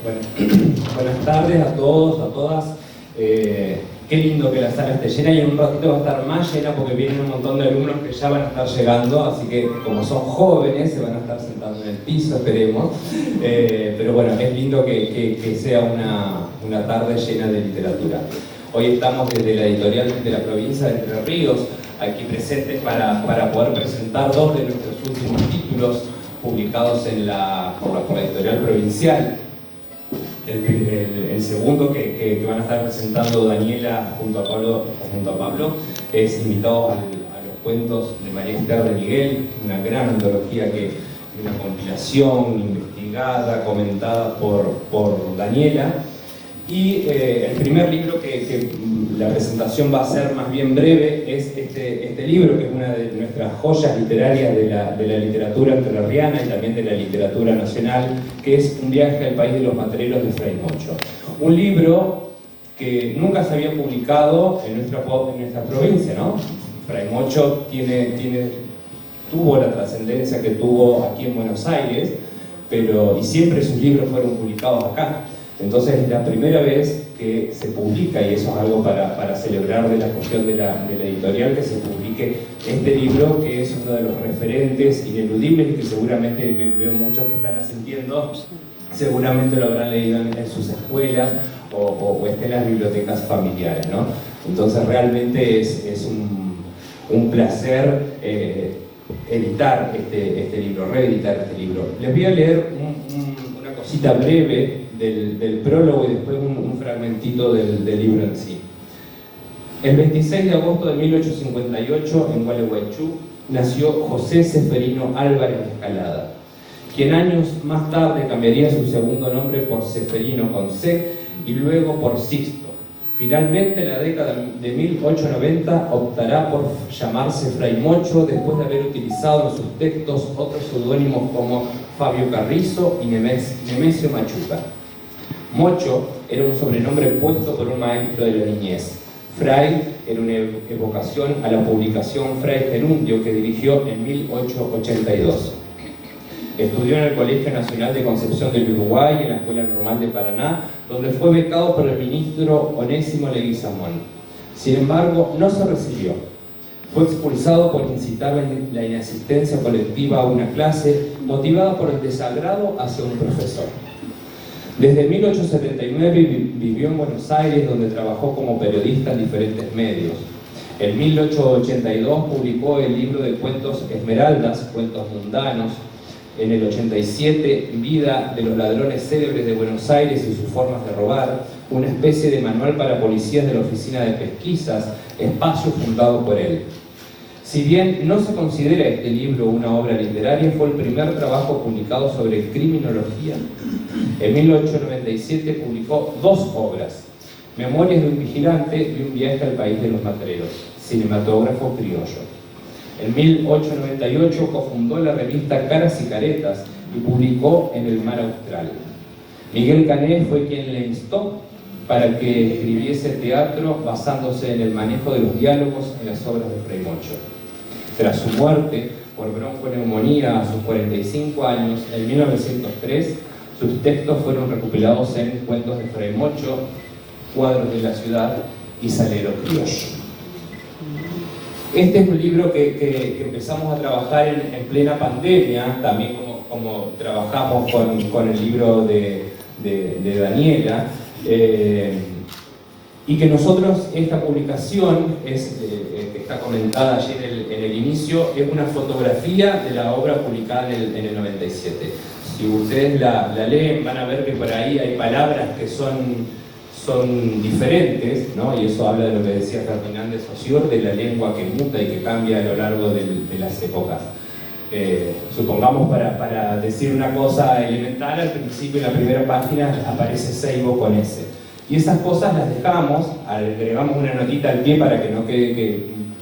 Bueno, buenas tardes a todos, a todas. Qué lindo que la sala esté llena y en un ratito va a estar más llena porque vienen un montón de alumnos que ya van a estar llegando, así que como son jóvenes se van a estar sentando en el piso, esperemos. Pero bueno, es lindo que sea una tarde llena de literatura. Hoy estamos desde la editorial de la provincia de Entre Ríos, aquí presentes para poder presentar dos de nuestros últimos títulos publicados por la editorial provincial. El segundo que van a estar presentando Daniela junto a Pablo es Invitados a los cuentos de María Esther de Miguel, una gran antología, una compilación investigada, comentada por Daniela. Y el primer libro que la presentación va a ser más bien breve es este libro, que es una de nuestras joyas literarias de la literatura entrerriana y también de la literatura nacional, que es Un viaje al país de los matreros de Fray Mocho. Un libro que nunca se había publicado en nuestra provincia, ¿no? Fray Mocho tuvo la trascendencia que tuvo aquí en Buenos Aires, y siempre sus libros fueron publicados acá. Entonces es la primera vez que se publica, y eso es algo para celebrar de la cuestión de la editorial, que se publique este libro, que es uno de los referentes ineludibles y que seguramente veo muchos que están asintiendo, seguramente lo habrán leído en sus escuelas o esté en las bibliotecas familiares, ¿no? Entonces realmente es un placer editar este libro, reeditar este libro. Les voy a leer una cosita breve del prólogo y después un fragmentito del libro en sí. El 26 de agosto de 1858, en Gualeguaychú, nació José Ceferino Álvarez de Escalada, quien años más tarde cambiaría su segundo nombre por Ceferino con C y luego por Sixto. Finalmente, en la década de 1890, optará por llamarse Fray Mocho después de haber utilizado en sus textos otros seudónimos como Fabio Carrizo y Nemesio Machuca. Mocho era un sobrenombre puesto por un maestro de la niñez. Fray era una evocación a la publicación Fray Gerundio, que dirigió en 1882. Estudió en el Colegio Nacional de Concepción del Uruguay y en la Escuela Normal de Paraná, donde fue becado por el ministro Onésimo Leguizamón. Sin embargo, no se recibió. Fue expulsado por incitar la inasistencia colectiva a una clase, motivada por el desagrado hacia un profesor. Desde 1879 vivió en Buenos Aires, donde trabajó como periodista en diferentes medios. En 1882 publicó el libro de cuentos Esmeraldas, Cuentos Mundanos. En el 87, Vida de los ladrones célebres de Buenos Aires y sus formas de robar, una especie de manual para policías de la Oficina de Pesquisas, espacio fundado por él. Si bien no se considera este libro una obra literaria, fue el primer trabajo publicado sobre criminología. En 1897 publicó dos obras: Memorias de un vigilante y Un viaje al país de los matreros, cinematógrafo criollo. En 1898 cofundó la revista Caras y Caretas y publicó En el mar austral. Miguel Cané fue quien le instó para que escribiese teatro basándose en el manejo de los diálogos en las obras de Fray Mocho. Tras su muerte por bronconeumonía a sus 45 años, en 1903, sus textos fueron recopilados en Cuentos de Fray Mocho, Cuadros de la ciudad y Salero criollo. Este es un libro que empezamos a trabajar en plena pandemia, también como trabajamos con el libro de Daniela, y que nosotros, esta publicación, que está comentada allí en el inicio, es una fotografía de la obra publicada en el 97. Si ustedes la leen, van a ver que por ahí hay palabras que son diferentes, ¿no? Y eso habla de lo que decía Ferdinand de Saussure, de la lengua que muta y que cambia a lo largo de las épocas. Supongamos, para decir una cosa elemental, al principio en la primera página aparece Seibo con S. Y esas cosas las dejamos, agregamos una notita al pie para que no quede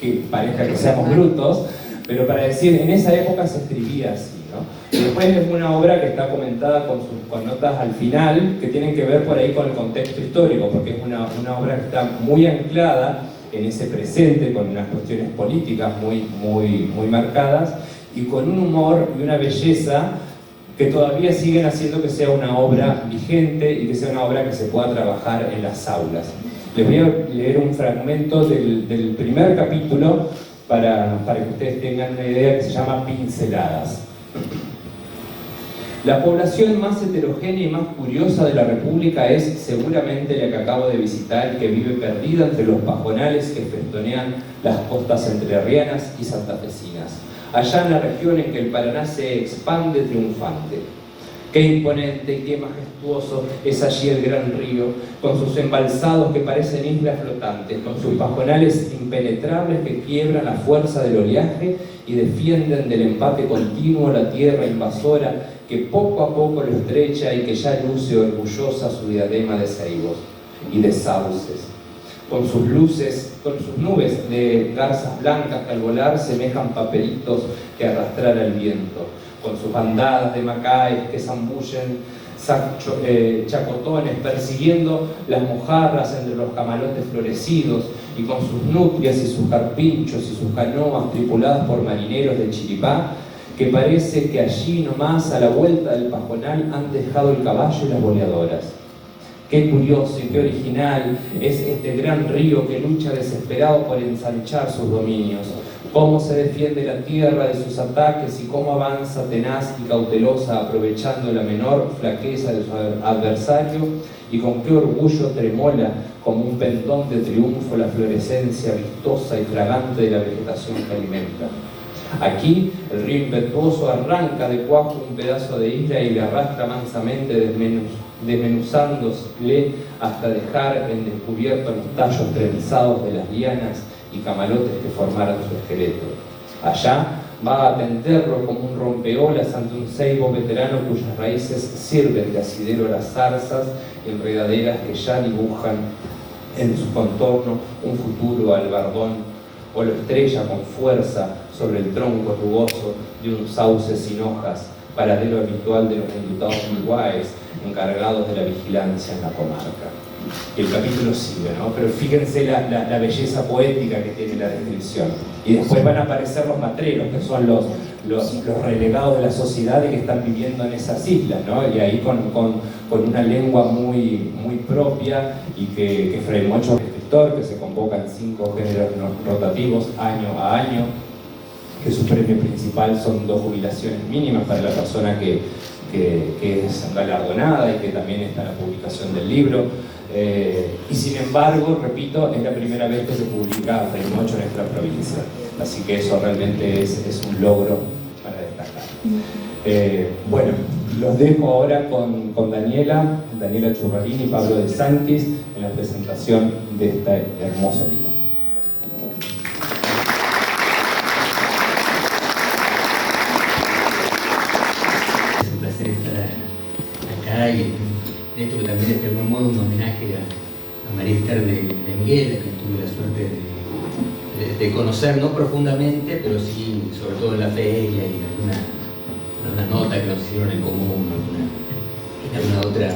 que parezca que seamos brutos, pero para decir, en esa época se escribía así, ¿no? Y después es una obra que está comentada con notas al final, que tienen que ver por ahí con el contexto histórico, porque es una obra que está muy anclada en ese presente, con unas cuestiones políticas muy marcadas, y con un humor y una belleza que todavía siguen haciendo que sea una obra vigente y que sea una obra que se pueda trabajar en las aulas. Les voy a leer un fragmento del primer capítulo para que ustedes tengan una idea, que se llama Pinceladas. La población más heterogénea y más curiosa de la República es seguramente la que acabo de visitar y que vive perdida entre los pajonales que festonean las costas entrerrianas y santafesinas, allá en la región en que el Paraná se expande triunfante. Qué imponente y qué majestuoso es allí el gran río, con sus embalsados que parecen islas flotantes, con sus pajonales impenetrables que quiebran la fuerza del oleaje y defienden del empate continuo la tierra invasora que poco a poco lo estrecha y que ya luce orgullosa su diadema de ceibos y de sauces. Con sus luces, con sus nubes de garzas blancas que al volar semejan papelitos que arrastrara el viento, con sus bandadas de macaes que zambullen chacotones persiguiendo las mojarras entre los camalotes florecidos, y con sus nutrias y sus carpinchos y sus canoas tripuladas por marineros de Chiripá, que parece que allí nomás a la vuelta del pajonal han dejado el caballo y las boleadoras. Qué curioso y qué original es este gran río que lucha desesperado por ensanchar sus dominios. Cómo se defiende la tierra de sus ataques y cómo avanza tenaz y cautelosa aprovechando la menor flaqueza de su adversario, y con qué orgullo tremola como un pendón de triunfo la florescencia vistosa y fragante de la vegetación que alimenta. Aquí el río impetuoso arranca de cuajo un pedazo de isla y le arrastra mansamente desmenuzándole hasta dejar en descubierto los tallos trenzados de las lianas y camalotes que formaran su esqueleto. Allá va a tenderlo como un rompeolas ante un ceibo veterano cuyas raíces sirven de asidero a las zarzas y enredaderas que ya dibujan en su contorno un futuro albardón, o lo estrella con fuerza sobre el tronco rugoso de un sauce sin hojas, paradero habitual de los enlutados uruguayes encargados de la vigilancia en la comarca. Y el capítulo sigue, ¿no? Pero fíjense la belleza poética que tiene la descripción. Y después van a aparecer los matreros, que son los relegados de la sociedad y que están viviendo en esas islas, ¿no? Y ahí con una lengua muy propia, y que Fray Mocho es escritor, que se convoca en 5 géneros rotativos año a año, que su premio principal son 2 jubilaciones mínimas para la persona que es galardonada y que también está en la publicación del libro. Y sin embargo, repito, es la primera vez que se publica Fray Mocho en nuestra provincia, así que eso realmente es un logro para destacar. Bueno, los dejo ahora con Daniela Churrarín y Pablo de Sanctis en la presentación de este hermoso libro. Es un placer estar acá, y esto que también es de algún modo un homenaje a María Esther de Miguel, a quien tuve la suerte de conocer, no profundamente, pero sí, sobre todo en la feria y en alguna nota que nos hicieron en común, en alguna otra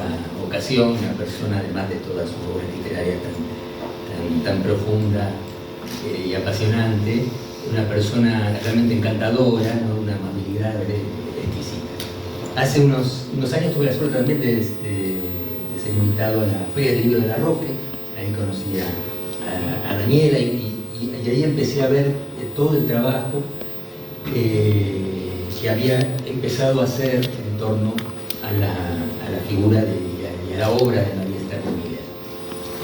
ocasión. Una persona, además de toda su obra literaria tan profunda y apasionante, una persona realmente encantadora, ¿no? Una amabilidad exquisita. Hace unos años tuve la suerte también de ser invitado a la Feria del Libro de la Roque. Ahí conocí a Daniela y ahí empecé a ver todo el trabajo que había empezado a hacer en torno a la figura y a la obra de María Esther de Miguel.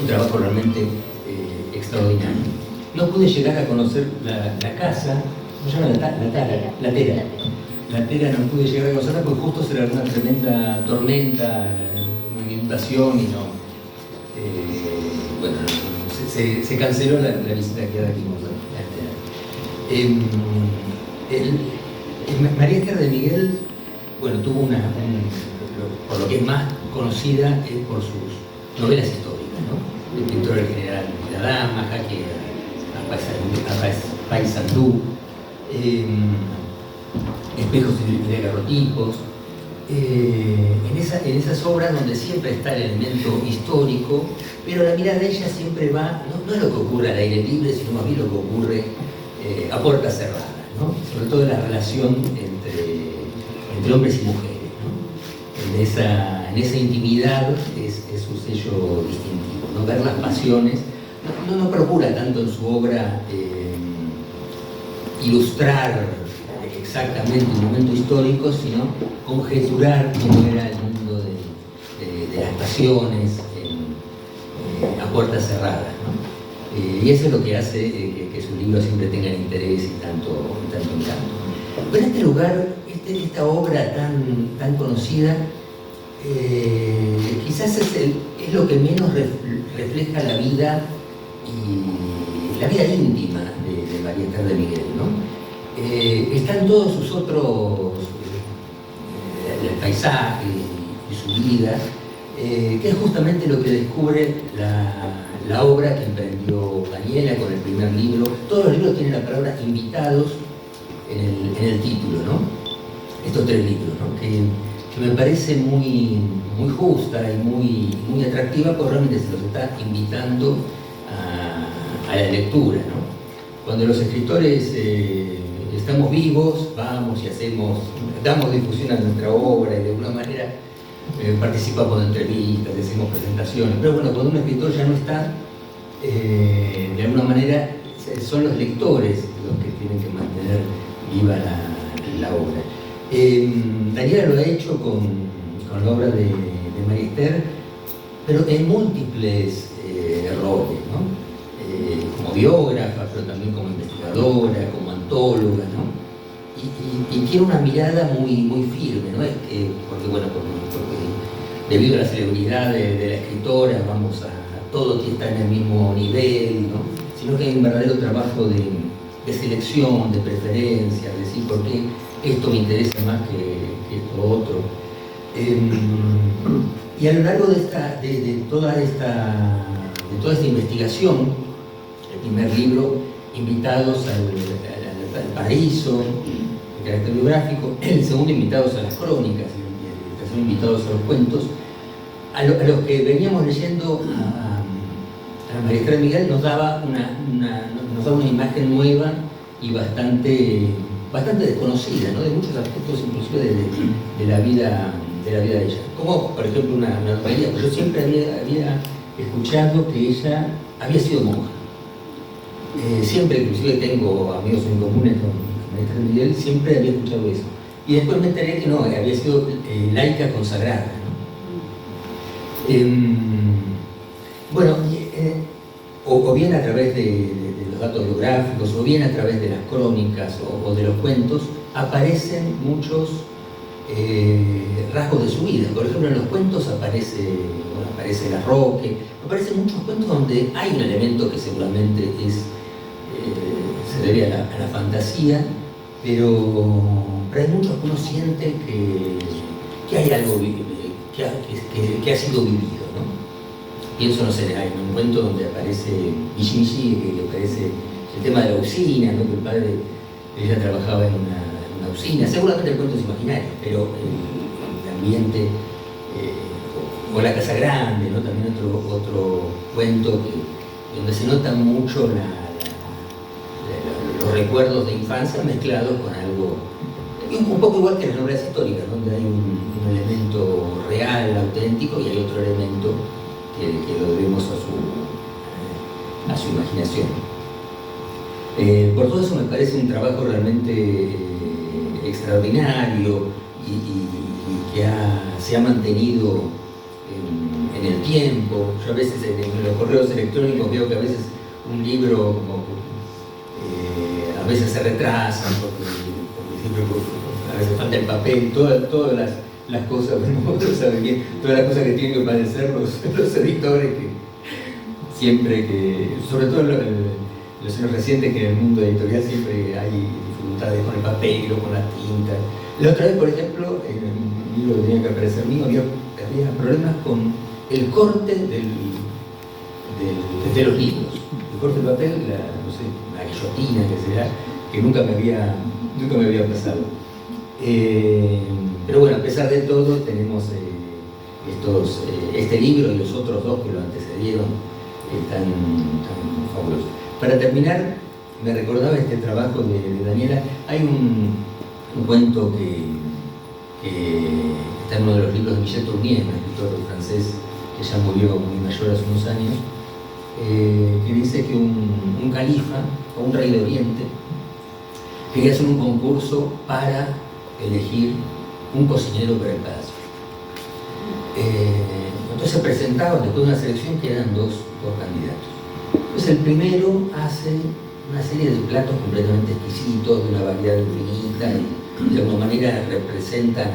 Un trabajo realmente extraordinario. No pude llegar a conocer la casa, ¿cómo se llama? La Tera no pude llegar a conocerla porque justo se era una tremenda tormenta, una inundación, y no. Bueno, se canceló la visita que ahora tuvimos al teatro. María Esther de Miguel, bueno, tuvo por lo que es más conocida es por sus novelas históricas, ¿no? El pintor general de la dama, Jaque a Paysandú, Espejos y daguerrotipos. En esas obras donde siempre está el elemento histórico, pero la mirada de ella siempre va, no es lo que ocurre al aire libre, sino más bien lo que ocurre a puertas cerradas, ¿no? Sobre todo la relación entre hombres y mujeres, ¿no? en esa intimidad es su sello distintivo, ¿no? Ver las pasiones. No procura tanto en su obra ilustrar exactamente un momento histórico, sino conjeturar cómo era el mundo de las pasiones a puertas cerradas, ¿no? Y eso es lo que hace que sus libros siempre tengan interés y tanto encanto. Pero en este lugar, esta obra tan conocida, quizás es lo que menos refleja la vida íntima de María Esther de Miguel, ¿no? Están todos sus otros, el paisaje y su vida, que es justamente lo que descubre la obra que emprendió Daniela con el primer libro. Todos los libros tienen la palabra invitados en el título, ¿no? Estos 3 libros, ¿no? que me parece muy justa y muy atractiva, porque realmente se los está invitando a la lectura, ¿no? Cuando los escritores estamos vivos, vamos y damos difusión a nuestra obra y de alguna manera participamos de entrevistas, hacemos presentaciones, pero bueno, cuando un escritor ya no está, de alguna manera son los lectores los que tienen que mantener viva la obra. Daniela lo ha hecho con la obra de María Esther, pero en múltiples roles, ¿no? Como biógrafa, pero también como investigadora, como antóloga, ¿no? Y tiene una mirada muy firme, ¿no? Porque debido a la celebridad de la escritora, todo está en el mismo nivel, ¿no? Sino que hay un verdadero trabajo de selección, de preferencia, de decir por qué esto me interesa más que esto otro. Y a lo largo de toda esta investigación, el primer libro, Invitados al Paraíso, de carácter biográfico, el segundo, Invitados a las Crónicas, y el tercero, Invitados a los Cuentos, a los que veníamos leyendo a María Esther de Miguel nos daba una imagen nueva y bastante desconocida, ¿no? De muchos aspectos, inclusive de la vida de ella. Como, por ejemplo, una normalidad, pero yo siempre había escuchado que ella había sido monja. Siempre, inclusive tengo amigos en comunes con María Esther de Miguel, siempre había escuchado eso. Y después me enteré que no, había sido laica consagrada, ¿no? Bueno, o bien a través de los datos biográficos, o bien a través de las crónicas o de los cuentos, aparecen muchos rasgos de su vida. Por ejemplo, en los cuentos aparece el arroque, aparecen muchos cuentos donde hay un elemento que seguramente se debe a la fantasía, pero hay muchos que uno siente que hay algo que ha sido vivido, ¿no? Pienso, no sé, hay un cuento donde aparece Michi, que aparece el tema de la usina, ¿no? Que el padre de ella trabajaba en una usina. Seguramente el cuento es imaginario, pero el ambiente, o la casa grande, ¿no? También otro cuento donde se notan mucho los recuerdos de infancia mezclados con algo, un poco igual que en las novelas históricas, ¿no? Donde hay un elemento real, auténtico, y hay otro elemento que lo debemos a su imaginación. Por todo eso me parece un trabajo realmente extraordinario y que se ha mantenido en el tiempo. Yo a veces en los correos electrónicos veo que a veces un libro a veces se retrasan porque siempre a veces falta el papel, todas las cosas, todas las cosas que tienen que padecer los editores, que siempre sobre todo los años recientes, que en el mundo editorial siempre hay dificultades con el papel o con la tinta. La otra vez, por ejemplo, en un libro que tenía que aparecer mío, había problemas con el corte de los libros. El corte del papel, la guillotina, que nunca me había pasado. Pero bueno, a pesar de todo, tenemos este libro y los otros dos que lo antecedieron, tan fabulosos. Para terminar, me recordaba este trabajo de Daniela. Hay un cuento que está en uno de los libros de Michel Tournier, un escritor francés que ya murió muy mayor hace unos años, que dice que un califa o un rey de Oriente quería hacer un concurso para elegir un cocinero para el palacio. Entonces se presentaban después de una selección que eran dos candidatos. Entonces el primero hace una serie de platos completamente exquisitos, de una variedad infinita, y de alguna manera representan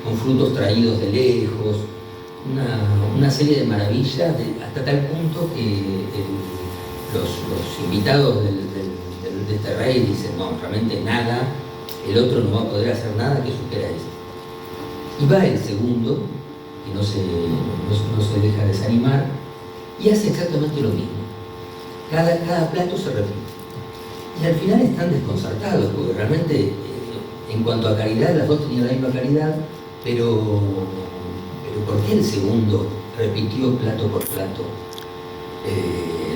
con frutos traídos de lejos, una serie de maravillas, hasta tal punto que los invitados de este rey dicen, no, realmente nada, el otro no va a poder hacer nada que supera esto. Y va el segundo, que no se deja desanimar, y hace exactamente lo mismo. Cada plato se repite. Y al final están desconcertados, porque realmente, en cuanto a calidad, las dos tenían la misma calidad, pero ¿por qué el segundo repitió plato por plato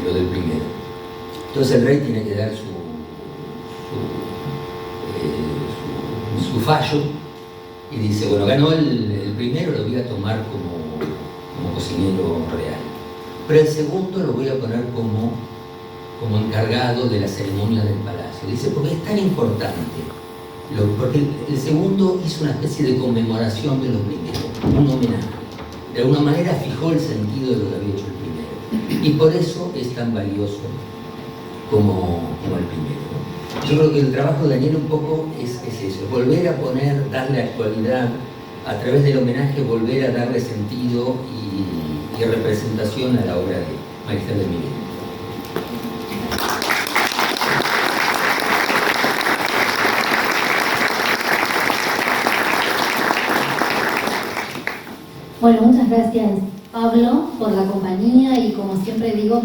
lo del primero? Entonces el rey tiene que dar su fallo y dice, bueno, ganó el primero, lo voy a tomar como cocinero real, pero el segundo lo voy a poner como encargado de la ceremonia del palacio. Dice, porque es tan importante, porque el segundo hizo una especie de conmemoración de los primeros, un homenaje. De alguna manera fijó el sentido de lo que había hecho el primero. Y por eso es tan valioso como el primero. Yo creo que el trabajo de Daniel un poco es eso, volver a darle actualidad, a través del homenaje, volver a darle sentido y representación a la obra de María de Miguel. Bueno, muchas gracias Pablo por la compañía y, como siempre digo,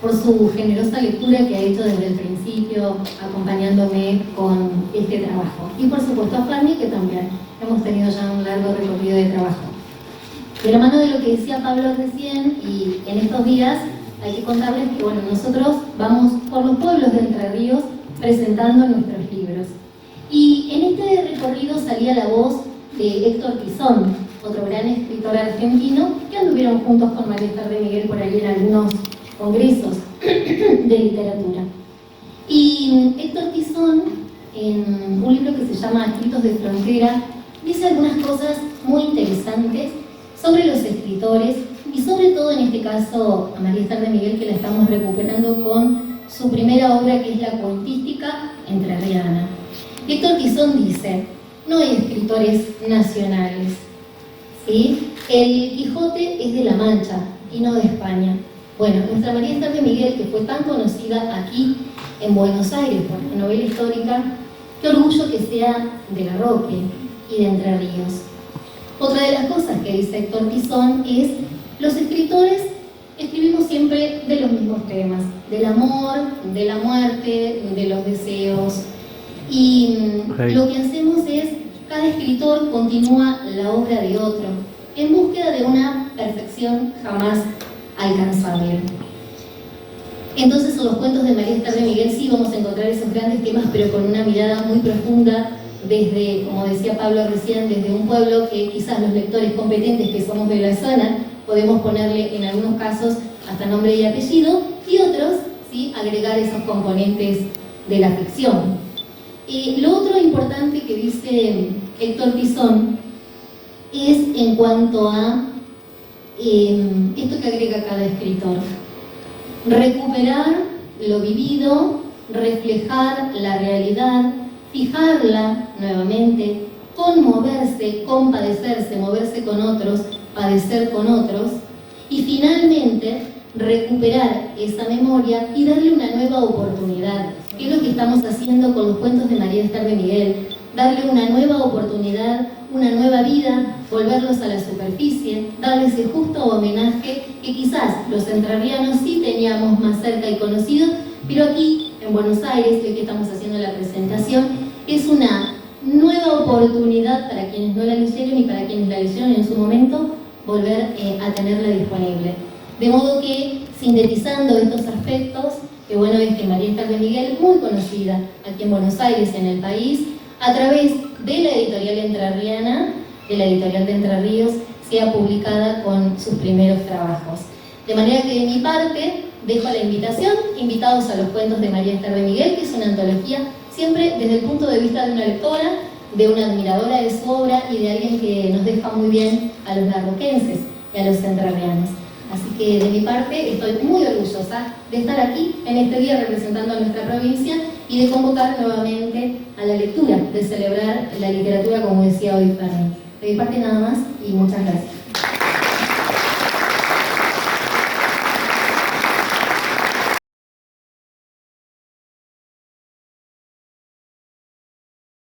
por su generosa lectura que ha hecho desde el principio, acompañándome con este trabajo. Y por supuesto a Fanny, que también hemos tenido ya un largo recorrido de trabajo. De la mano de lo que decía Pablo recién, y en estos días hay que contarles que bueno, nosotros vamos por los pueblos de Entre Ríos presentando nuestros libros. Y en este recorrido salía la voz de Héctor Tizón, otro gran escritor argentino, que anduvieron juntos con María de Miguel por ahí en algunos congresos de literatura. Y Héctor Tizón, en un libro que se llama Escritos de Frontera, dice algunas cosas muy interesantes sobre los escritores y sobre todo en este caso a María de Miguel, que la estamos recuperando con su primera obra, que es la cuentística entrerriana. Héctor Tizón dice, no hay escritores nacionales, ¿sí? El Quijote es de La Mancha y no de España. Bueno, nuestra María de Miguel, que fue tan conocida aquí en Buenos Aires por la novela histórica, qué orgullo que sea de La Roque y de Entre Ríos. Otra de las cosas que dice Héctor Tizón es, los escritores escribimos siempre de los mismos temas, del amor, de la muerte, de los deseos, y lo que hacemos es, cada escritor continúa la obra de otro, en búsqueda de una perfección jamás alcanzable. Entonces, en los cuentos de María de Miguel sí vamos a encontrar esos grandes temas, pero con una mirada muy profunda, desde, como decía Pablo recién, desde un pueblo que quizás los lectores competentes que somos de la zona, podemos ponerle en algunos casos hasta nombre y apellido, y otros, ¿sí?, agregar esos componentes de la ficción. Lo otro importante que dice Héctor Tizón es en cuanto a esto que agrega cada escritor: recuperar lo vivido, reflejar la realidad, fijarla nuevamente, conmoverse, compadecerse, moverse con otros, padecer con otros, y finalmente recuperar esa memoria y darle una nueva oportunidad, que es lo que estamos haciendo con los cuentos de María de Miguel, darle una nueva oportunidad, una nueva vida, volverlos a la superficie, darle ese justo homenaje que quizás los entrerrianos sí teníamos más cerca y conocidos, pero aquí en Buenos Aires, hoy que estamos haciendo la presentación, es una nueva oportunidad para quienes no la leyeron y para quienes la leyeron en su momento, volver a tenerla disponible. De modo que, sintetizando estos aspectos, que bueno es que María de Miguel, muy conocida aquí en Buenos Aires, en el país, a través de la editorial entrerriana, de la editorial de Entre Ríos, sea publicada con sus primeros trabajos. De manera que de mi parte dejo la invitación, invitados a los cuentos de María Esther de Miguel, que es una antología siempre desde el punto de vista de una lectora, de una admiradora de su obra y de alguien que nos deja muy bien a los larroquenses y a los entrerrianos. Así que de mi parte estoy muy orgullosa de estar aquí en este día representando a nuestra provincia y de convocar nuevamente a la lectura, de celebrar la literatura como decía hoy Fermi. De mi parte nada más y muchas gracias.